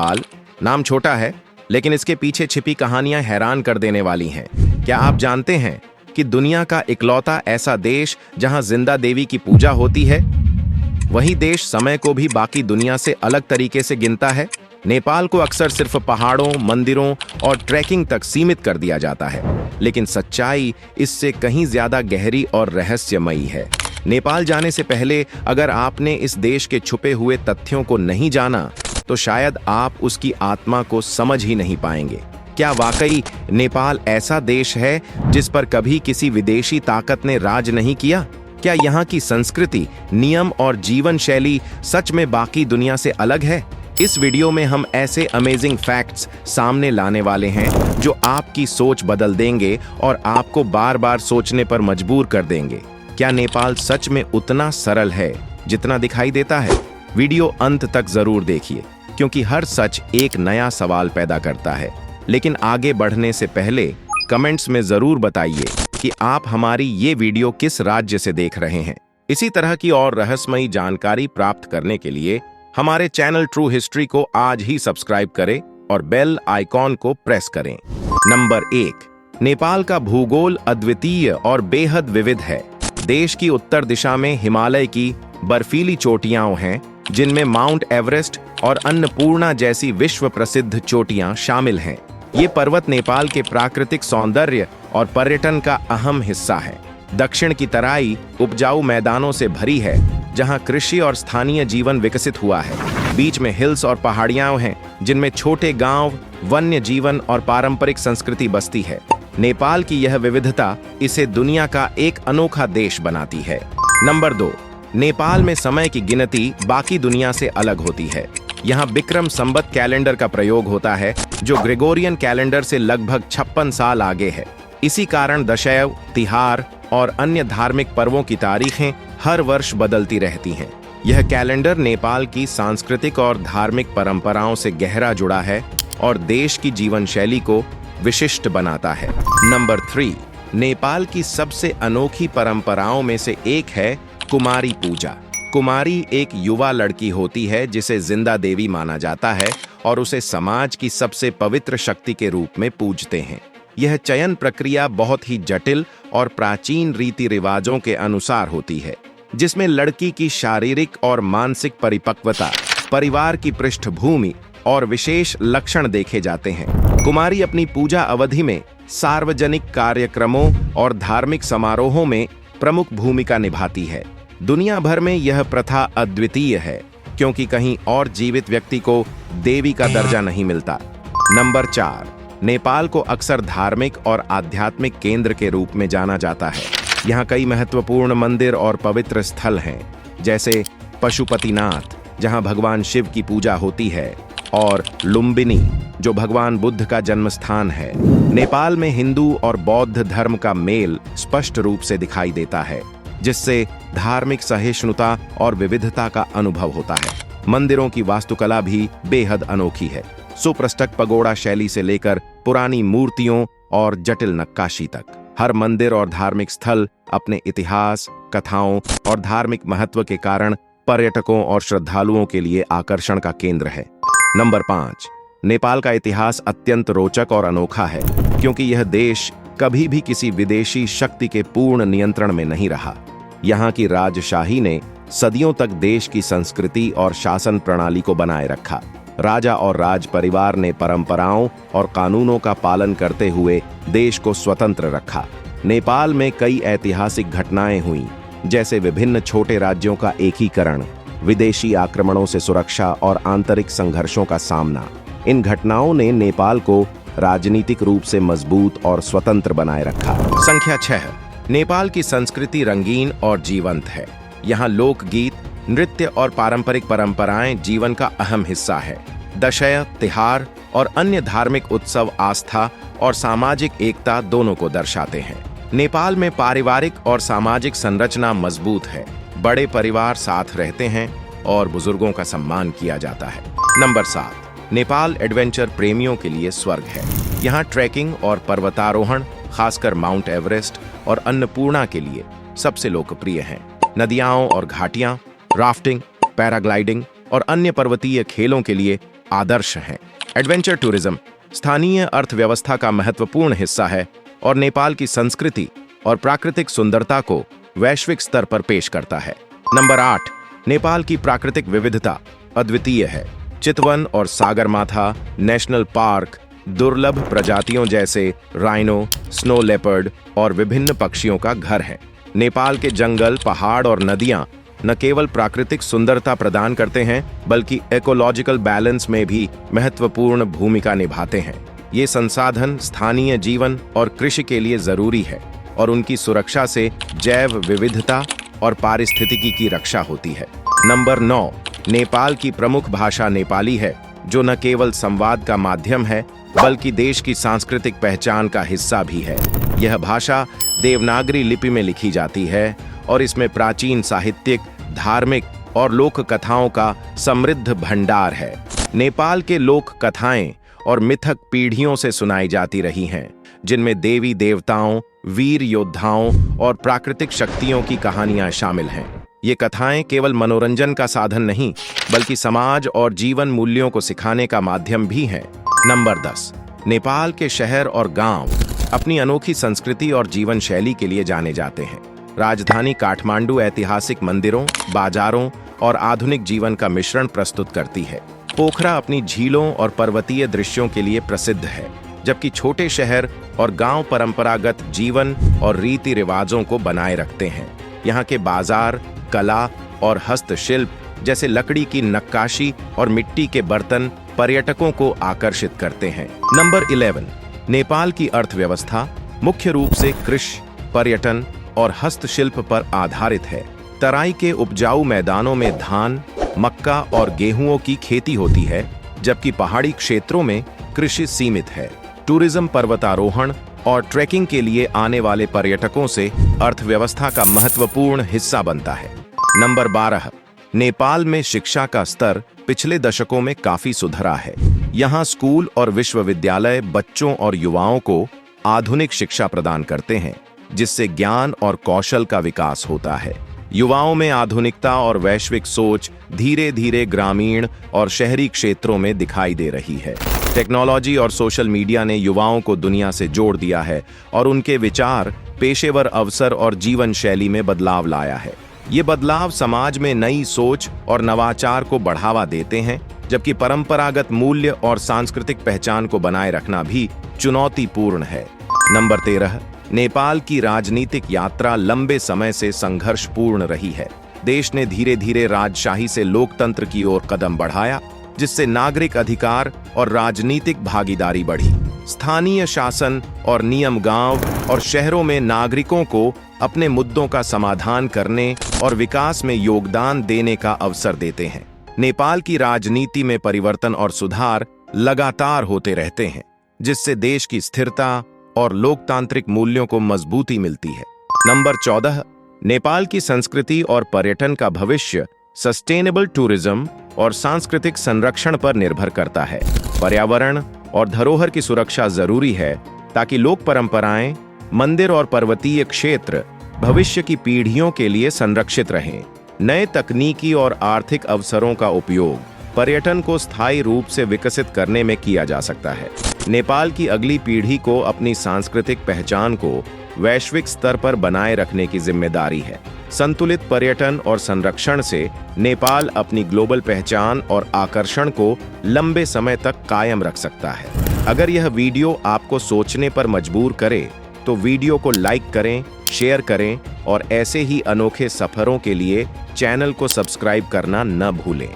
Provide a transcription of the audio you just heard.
नेपाल नाम छोटा है, लेकिन इसके पीछे छिपी कहानियां हैरान कर देने वाली हैं। क्या आप जानते हैं कि दुनिया का इकलौता ऐसा देश जहां जिंदा देवी की पूजा होती है, वही देश समय को भी बाकी दुनिया से अलग तरीके से गिनता है? नेपाल को अक्सर सिर्फ पहाड़ों, मंदिरों और ट्रैकिंग तक सीमित कर दिया जाता है, लेकिन सच्चाई इससे कहीं ज्यादा गहरी और रहस्यमयी है। नेपाल जाने से पहले अगर आपने इस देश के छुपे हुए तथ्यों को नहीं जाना, तो शायद आप उसकी आत्मा को समझ ही नहीं पाएंगे। क्या वाकई नेपाल ऐसा देश है जिस पर कभी किसी विदेशी ताकत ने राज नहीं किया? क्या यहाँ की संस्कृति, नियम और जीवन शैली सच में बाकी दुनिया से अलग है? इस वीडियो में हम ऐसे अमेजिंग फैक्ट्स सामने लाने वाले हैं जो आपकी सोच बदल देंगे और आपको बार बार सोचने पर मजबूर कर देंगे। क्या नेपाल सच में उतना सरल है जितना दिखाई देता है? वीडियो अंत तक जरूर देखिए, क्योंकि हर सच एक नया सवाल पैदा करता है। लेकिन आगे बढ़ने से पहले कमेंट्स में जरूर बताइए कि आप हमारी ये वीडियो किस राज्य से देख रहे हैं। इसी तरह की और रहस्यमयी जानकारी प्राप्त करने के लिए हमारे चैनल ट्रू हिस्ट्री को आज ही सब्सक्राइब करें और बेल आइकॉन को प्रेस करें। नंबर 1, नेपाल का भूगोल अद्वितीय और बेहद विविध है। देश की उत्तर दिशा में हिमालय की बर्फीली चोटियां हैं, जिनमें माउंट एवरेस्ट और अन्नपूर्णा जैसी विश्व प्रसिद्ध चोटियां शामिल हैं। ये पर्वत नेपाल के प्राकृतिक सौंदर्य और पर्यटन का अहम हिस्सा है। दक्षिण की तराई उपजाऊ मैदानों से भरी है, जहां कृषि और स्थानीय जीवन विकसित हुआ है। बीच में हिल्स और पहाड़ियां हैं, जिनमें छोटे गांव, वन्य जीवन और पारंपरिक संस्कृति बसती है। नेपाल की यह विविधता इसे दुनिया का एक अनोखा देश बनाती है। नंबर 2, नेपाल में समय की गिनती बाकी दुनिया से अलग होती है। यहाँ विक्रम संवत कैलेंडर का प्रयोग होता है, जो ग्रेगोरियन कैलेंडर से लगभग 56 साल आगे है। इसी कारण दशैव, तिहार और अन्य धार्मिक पर्वों की तारीखें हर वर्ष बदलती रहती हैं। यह कैलेंडर नेपाल की सांस्कृतिक और धार्मिक परंपराओं से गहरा जुड़ा है और देश की जीवन शैली को विशिष्ट बनाता है। नंबर 3, नेपाल की सबसे अनोखी परंपराओं में से एक है कुमारी पूजा। कुमारी एक युवा लड़की होती है जिसे जिंदा देवी माना जाता है और उसे समाज की सबसे पवित्र शक्ति के रूप में पूजते हैं। यह चयन प्रक्रिया बहुत ही जटिल और प्राचीन रीति रिवाजों के अनुसार होती है, जिसमें लड़की की शारीरिक और मानसिक परिपक्वता, परिवार की पृष्ठभूमि और विशेष लक्षण देखे जाते हैं। कुमारी अपनी पूजा अवधि में सार्वजनिक कार्यक्रमों और धार्मिक समारोहों में प्रमुख भूमिका निभाती है। दुनिया भर में यह प्रथा अद्वितीय है, क्योंकि कहीं और जीवित व्यक्ति को देवी का दर्जा नहीं मिलता। नंबर 4, नेपाल को अक्सर धार्मिक और आध्यात्मिक केंद्र के रूप में जाना जाता है। यहाँ कई महत्वपूर्ण मंदिर और पवित्र स्थल हैं, जैसे पशुपतिनाथ, जहाँ भगवान शिव की पूजा होती है, और लुम्बिनी, जो भगवान बुद्ध का जन्म स्थान है। नेपाल में हिंदू और बौद्ध धर्म का मेल स्पष्ट रूप से दिखाई देता है, जिससे धार्मिक सहिष्णुता और विविधता का अनुभव होता है। मंदिरों की वास्तुकला भी बेहद अनोखी है। सुप्रष्टक पगोड़ा शैली से लेकर पुरानी मूर्तियों और जटिल नक्काशी तक, हर मंदिर और धार्मिक स्थल अपने इतिहास, कथाओं और धार्मिक महत्व के कारण पर्यटकों और श्रद्धालुओं के लिए आकर्षण का केंद्र है। नंबर 5, नेपाल का इतिहास अत्यंत रोचक और अनोखा है, क्योंकि यह देश कभी भी किसी विदेशी शक्ति के पूर्ण नियंत्रण में नहीं रहा। यहाँ की राजशाही ने सदियों तक देश की संस्कृति और शासन प्रणाली को बनाए रखा। राजा और राज परिवार ने परंपराओं और कानूनों का पालन करते हुए देश को स्वतंत्र रखा। नेपाल में कई ऐतिहासिक घटनाएं हुई, जैसे विभिन्न छोटे राज्यों का एकीकरण, विदेशी आक्रमणों से सुरक्षा और आंतरिक संघर्षों का सामना। इन घटनाओं ने नेपाल को राजनीतिक रूप से मजबूत और स्वतंत्र बनाए रखा। संख्या 6, नेपाल की संस्कृति रंगीन और जीवंत है। यहाँ लोकगीत, नृत्य और पारंपरिक परंपराएं जीवन का अहम हिस्सा है। दशैव, तिहार और अन्य धार्मिक उत्सव आस्था और सामाजिक एकता दोनों को दर्शाते हैं। नेपाल में पारिवारिक और सामाजिक संरचना मजबूत है। बड़े परिवार साथ रहते हैं और बुजुर्गों का सम्मान किया जाता है। नंबर 7, नेपाल एडवेंचर प्रेमियों के लिए स्वर्ग है। यहाँ ट्रैकिंग और पर्वतारोहण, खासकर माउंट एवरेस्ट और अन्नपूर्णा के लिए सबसे लोकप्रिय हैं। नदियां और घाटियां, राफ्टिंग, पैराग्लाइडिंग और अन्य पर्वतीय खेलों के लिए आदर्श हैं। एडवेंचर टूरिज्म स्थानीय अर्थव्यवस्था का महत्वपूर्ण हिस्सा है और नेपाल की संस्कृति और प्राकृतिक सुंदरता को वैश्विक स्तर पर पेश करता है। नंबर 8, नेपाल की प्राकृतिक विविधता अद्वितीय है। चितवन और सागरमाथा नेशनल पार्क दुर्लभ प्रजातियों जैसे राइनो, स्नो लेपर्ड और विभिन्न पक्षियों का घर है। नेपाल के जंगल, पहाड़ और नदियां न केवल प्राकृतिक सुंदरता प्रदान करते हैं बल्कि इकोलॉजिकल बैलेंस में भी महत्वपूर्ण भूमिका निभाते हैं। ये संसाधन स्थानीय जीवन और कृषि के लिए जरूरी है और उनकी सुरक्षा से जैव विविधता और पारिस्थितिकी की रक्षा होती है। नंबर 9, नेपाल की प्रमुख भाषा नेपाली है, जो न केवल संवाद का माध्यम है बल्कि देश की सांस्कृतिक पहचान का हिस्सा भी है। यह भाषा देवनागरी लिपि में लिखी जाती है और इसमें प्राचीन साहित्यिक, धार्मिक और लोक कथाओं का समृद्ध भंडार है। नेपाल के लोक कथाएं और मिथक पीढ़ियों से सुनाई जाती रही हैं, जिनमें देवी देवताओं, वीर योद्धाओं और प्राकृतिक शक्तियों की कहानियां शामिल हैं। ये कथाएं केवल मनोरंजन का साधन नहीं बल्कि समाज और जीवन मूल्यों को सिखाने का माध्यम भी हैं। नंबर 10, नेपाल के शहर और गांव अपनी अनोखी संस्कृति और जीवन शैली के लिए जाने जाते हैं। राजधानी काठमांडू ऐतिहासिक मंदिरों, बाजारों और आधुनिक जीवन का मिश्रण प्रस्तुत करती है। पोखरा अपनी झीलों और पर्वतीय दृश्यों के लिए प्रसिद्ध है, जबकि छोटे शहर और गांव परंपरागत जीवन और रीति रिवाजों को बनाए रखते हैं। यहाँ के बाजार, कला और हस्तशिल्प जैसे लकड़ी की नक्काशी और मिट्टी के बर्तन पर्यटकों को आकर्षित करते हैं। नंबर 11, नेपाल की अर्थव्यवस्था मुख्य रूप से कृषि, पर्यटन और हस्तशिल्प पर आधारित है। तराई के उपजाऊ मैदानों में धान, मक्का और गेहूं की खेती होती है, जबकि पहाड़ी क्षेत्रों में कृषि सीमित है। टूरिज्म, पर्वतारोहण और ट्रैकिंग के लिए आने वाले पर्यटकों से अर्थव्यवस्था का महत्वपूर्ण हिस्सा बनता है। नंबर 12, नेपाल में शिक्षा का स्तर पिछले दशकों में काफी सुधरा है। यहाँ स्कूल और विश्वविद्यालय बच्चों और युवाओं को आधुनिक शिक्षा प्रदान करते हैं, जिससे ज्ञान और कौशल का विकास होता है। युवाओं में आधुनिकता और वैश्विक सोच धीरे धीरे ग्रामीण और शहरी क्षेत्रों में दिखाई दे रही है। टेक्नोलॉजी और सोशल मीडिया ने युवाओं को दुनिया से जोड़ दिया है और उनके विचार, पेशेवर अवसर और जीवन शैली में बदलाव लाया है। ये बदलाव समाज में नई सोच और नवाचार को बढ़ावा देते हैं, जबकि परंपरागत मूल्य और सांस्कृतिक पहचान को बनाए रखना भी चुनौतीपूर्ण है। नंबर 13, नेपाल की राजनीतिक यात्रा लंबे समय से संघर्षपूर्ण रही है। देश ने धीरे धीरे राजशाही से लोकतंत्र की ओर कदम बढ़ाया, जिससे नागरिक अधिकार और राजनीतिक भागीदारी बढ़ी। स्थानीय शासन और नियम गांव और शहरों में नागरिकों को अपने मुद्दों का समाधान करने और विकास में योगदान देने का अवसर देते हैं। नेपाल की राजनीति में परिवर्तन और सुधार लगातार होते रहते हैं, जिससे देश की स्थिरता और लोकतांत्रिक मूल्यों को मजबूती मिलती है। नंबर 14, नेपाल की संस्कृति और पर्यटन का भविष्य सस्टेनेबल टूरिज्म और सांस्कृतिक संरक्षण पर निर्भर करता है। पर्यावरण और धरोहर की सुरक्षा जरूरी है ताकि लोक परंपराएं, मंदिर और पर्वतीय क्षेत्र भविष्य की पीढ़ियों के लिए संरक्षित रहें। नए तकनीकी और आर्थिक अवसरों का उपयोग पर्यटन को स्थायी रूप से विकसित करने में किया जा सकता है। नेपाल की अगली पीढ़ी को अपनी सांस्कृतिक पहचान को वैश्विक स्तर पर बनाए रखने की जिम्मेदारी है। संतुलित पर्यटन और संरक्षण से नेपाल अपनी ग्लोबल पहचान और आकर्षण को लंबे समय तक कायम रख सकता है। अगर यह वीडियो आपको सोचने पर मजबूर करे तो वीडियो को लाइक करें, शेयर करें और ऐसे ही अनोखे सफरों के लिए चैनल को सब्सक्राइब करना न भूलें।